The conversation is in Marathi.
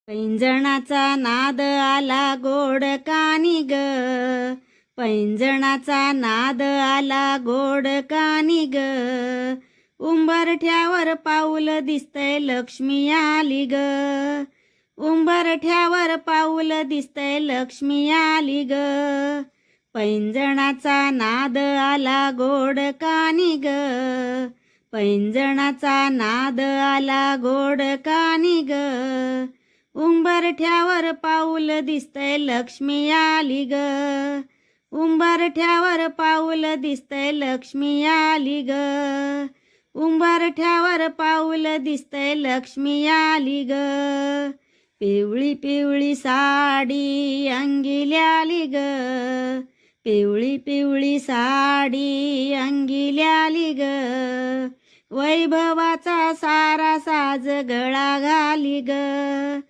पैंजणाचा नाद आला गोड कानी ग, पैंजणाचा नाद आला गोड कानी ग, उंबरठ्यावर पाऊल दिसतंय लक्ष्मी आली ग, उंबरठ्यावर पाऊल दिसतंय लक्ष्मी आली ग, पैंजणाचा नाद आला गोड कानी ग, पैंजणाचा नाद आला गोड कानी ग, उंबरठ्यावर पाऊल दिसतंय लक्ष्मी आली ग, उंबरठ्यावर पाऊल दिसतंय लक्ष्मी आली ग, उंबरठ्यावर पाऊल दिसतंय लक्ष्मी आली ग, पिवळी पिवळी साडी अंगिल्याली ग, पिवळी पिवळी साडी अंगिल्याली ग, वैभवाचा सारा साज गळा घाली ग.